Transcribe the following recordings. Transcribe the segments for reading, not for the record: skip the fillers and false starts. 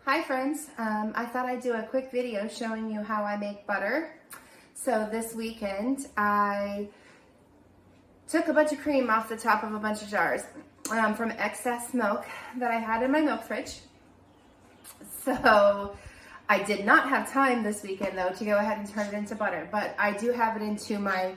Hi friends, I thought I'd do a quick video showing you how I make butter. So this weekend I took a bunch of cream off the top of a bunch of jars from excess milk that I had in my milk fridge. So I did not have time this weekend though to go ahead and turn it into butter, but I do have it into my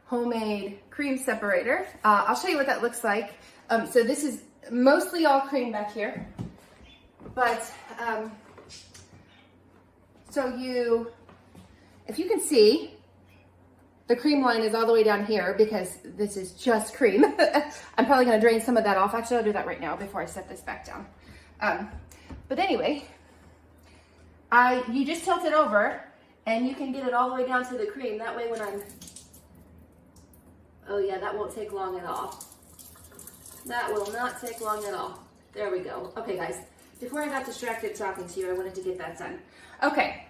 homemade cream separator. I'll show you what that looks like. So this is mostly all cream back here. But, if you can see, the cream line is all the way down here because this is just cream. I'm probably gonna drain some of that off. Actually, I'll do that right now before I set this back down. But anyway, you just tilt it over and you can get it all the way down to the cream. That way when oh yeah, that won't take long at all. That will not take long at all. There we go. Okay guys. Before I got distracted talking to you, I wanted to get that done. Okay.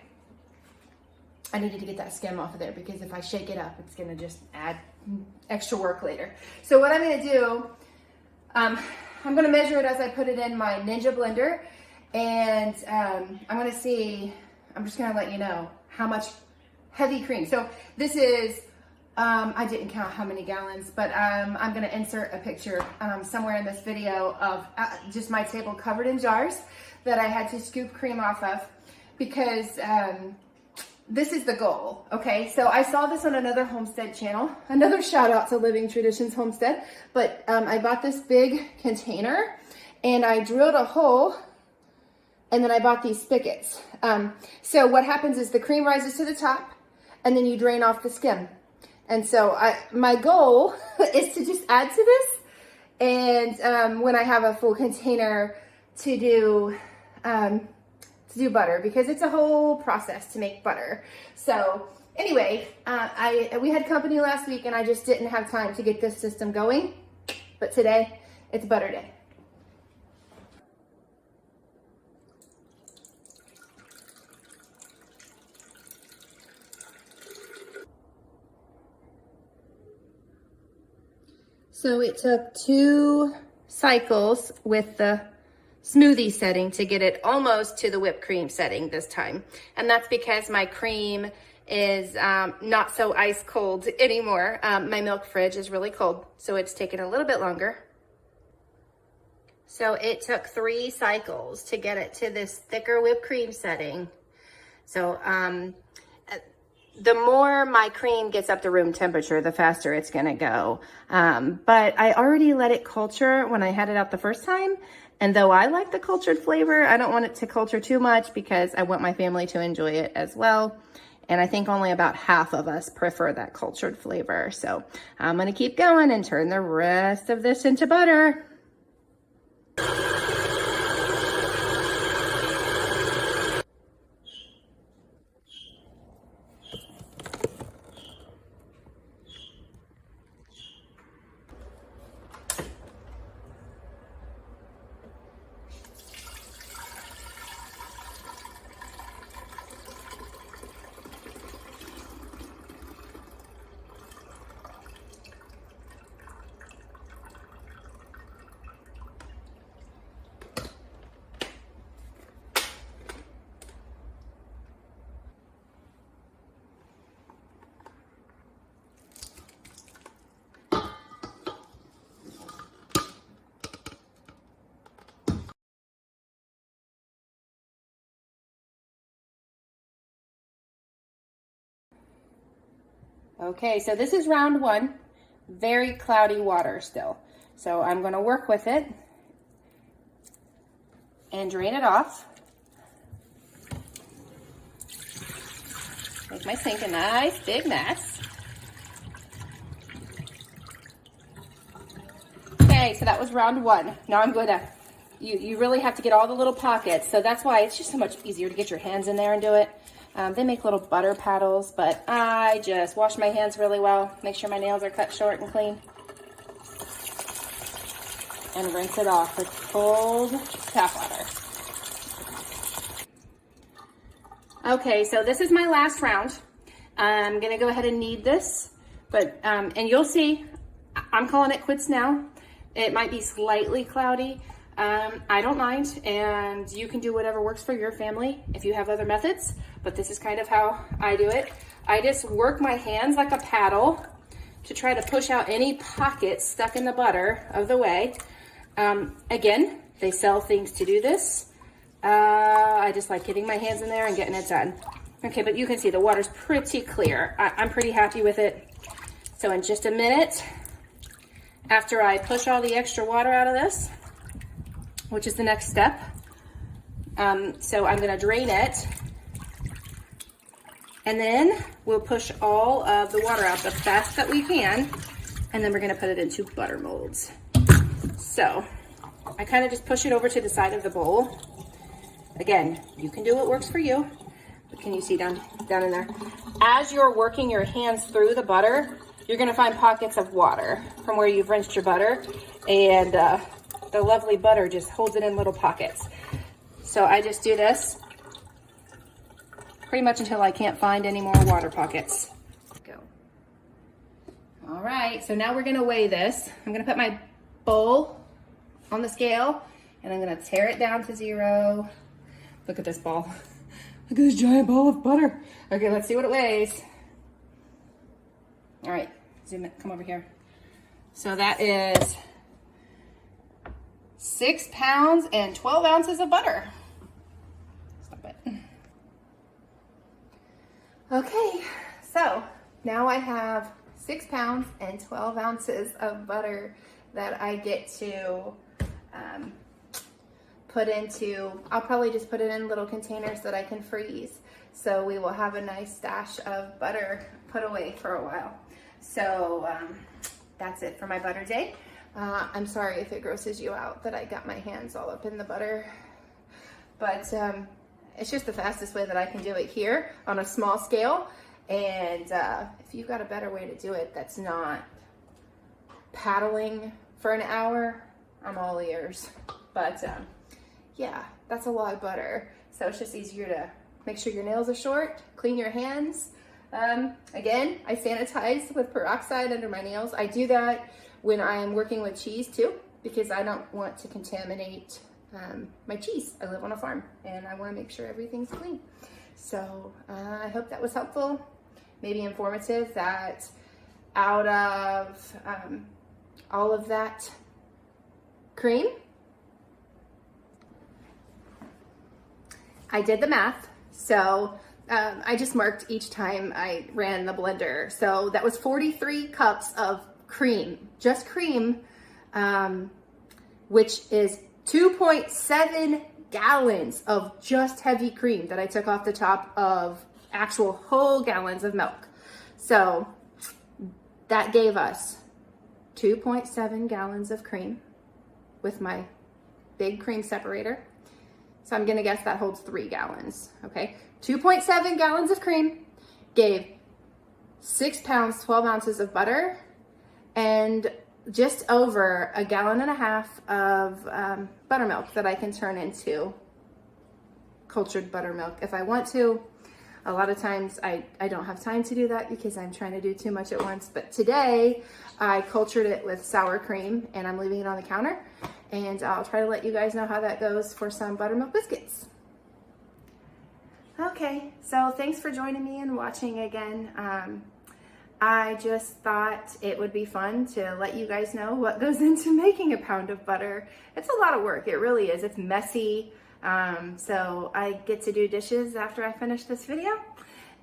I needed to get that skim off of there because if I shake it up, it's gonna just add extra work later. So what I'm gonna do, I'm gonna measure it as I put it in my Ninja blender, and I'm just gonna let you know how much heavy cream. So this is, I didn't count how many gallons, but I'm gonna insert a picture somewhere in this video of just my table covered in jars that I had to scoop cream off of because this is the goal, okay? So I saw this on another homestead channel, another shout out to Living Traditions Homestead, but I bought this big container and I drilled a hole and then I bought these spigots. So what happens is the cream rises to the top and then you drain off the skim. And so my goal is to just add to this, and when I have a full container to do butter, because it's a whole process to make butter. So anyway, we had company last week and I just didn't have time to get this system going, but today it's butter day. So it took 2 cycles with the smoothie setting to get it almost to the whipped cream setting this time. And that's because my cream is not so ice cold anymore. My milk fridge is really cold, so it's taken a little bit longer. So it took 3 cycles to get it to this thicker whipped cream setting. So the more my cream gets up to room temperature, the faster it's gonna go. But I already let it culture when I had it out the first time. And though I like the cultured flavor, I don't want it to culture too much because I want my family to enjoy it as well. And I think only about half of us prefer that cultured flavor. So I'm gonna keep going and turn the rest of this into butter. Okay, so this is round 1, very cloudy water still. So I'm gonna work with it and drain it off. Make my sink a nice big mess. Okay, so that was round 1. Now I'm gonna, you really have to get all the little pockets. So that's why it's just so much easier to get your hands in there and do it. They make little butter paddles, but I just wash my hands really well, make sure my nails are cut short and clean, and rinse it off with cold tap water. Okay, so this is my last round. I'm gonna go ahead and knead this, but, and you'll see, I'm calling it quits now. It might be slightly cloudy. I don't mind, and you can do whatever works for your family if you have other methods, but this is kind of how I do it. I just work my hands like a paddle to try to push out any pockets stuck in the butter of the way. Again, they sell things to do this. I just like getting my hands in there and getting it done. Okay, but you can see the water's pretty clear. I'm pretty happy with it. So in just a minute, after I push all the extra water out of this, which is the next step, so I'm gonna drain it, and then we'll push all of the water out the fast that we can, and then we're gonna put it into butter molds. So I kind of just push it over to the side of the bowl. Again, you can do what works for you. But can you see down in there? As you're working your hands through the butter, you're gonna find pockets of water from where you've rinsed your butter, and the lovely butter just holds it in little pockets. So I just do this pretty much until I can't find any more water pockets. Go. All right, so now we're gonna weigh this. I'm gonna put my bowl on the scale, and I'm gonna tear it down to 0. Look at this ball. Look at this giant ball of butter. Okay, let's see what it weighs. All right, zoom it, come over here. So that is 6 pounds and 12 ounces of butter. Stop it. Okay, so now I have 6 pounds and 12 ounces of butter that I get to put into, I'll probably just put it in little containers that I can freeze. So we will have a nice stash of butter put away for a while. So that's it for my butter day. I'm sorry if it grosses you out that I got my hands all up in the butter, but it's just the fastest way that I can do it here on a small scale. And if you've got a better way to do it that's not paddling for an hour, I'm all ears. But yeah, that's a lot of butter. So it's just easier to make sure your nails are short, clean your hands. Again, I sanitize with peroxide under my nails. I do that when I'm working with cheese too, because I don't want to contaminate my cheese. I live on a farm and I want to make sure everything's clean. So I hope that was helpful, maybe informative, that out of all of that cream, I did the math. So I just marked each time I ran the blender. So that was 43 cups of cream, just cream, which is 2.7 gallons of just heavy cream that I took off the top of actual whole gallons of milk. So that gave us 2.7 gallons of cream with my big cream separator. So I'm gonna guess that holds 3 gallons, okay? 2.7 gallons of cream gave 6 pounds, 12 ounces of butter, and just over 1.5 gallons of buttermilk that I can turn into cultured buttermilk if I want to. A lot of times I don't have time to do that because I'm trying to do too much at once. But today I cultured it with sour cream and I'm leaving it on the counter. And I'll try to let you guys know how that goes for some buttermilk biscuits. Okay, so thanks for joining me and watching again. I just thought it would be fun to let you guys know what goes into making a pound of butter. It's a lot of work, it really is. It's messy. So I get to do dishes after I finish this video,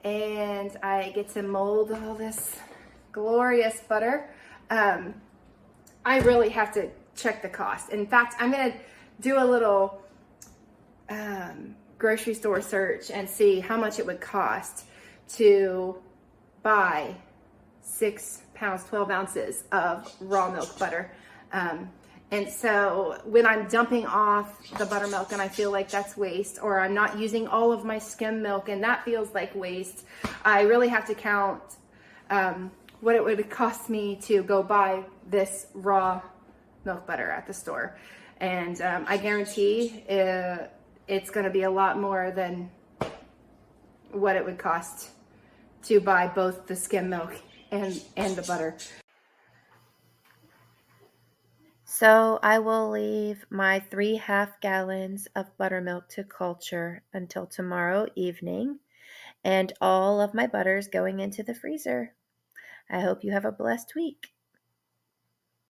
and I get to mold all this glorious butter. I really have to check the cost. In fact, I'm gonna do a little grocery store search and see how much it would cost to buy 6 pounds, 12 ounces of raw milk butter. And so when I'm dumping off the buttermilk and I feel like that's waste, or I'm not using all of my skim milk and that feels like waste, I really have to count what it would cost me to go buy this raw milk butter at the store. And I guarantee it's gonna be a lot more than what it would cost to buy both the skim milk and the butter. So I will leave my 3 half gallons of buttermilk to culture until tomorrow evening, and all of my butter is going into the freezer. I hope you have a blessed week.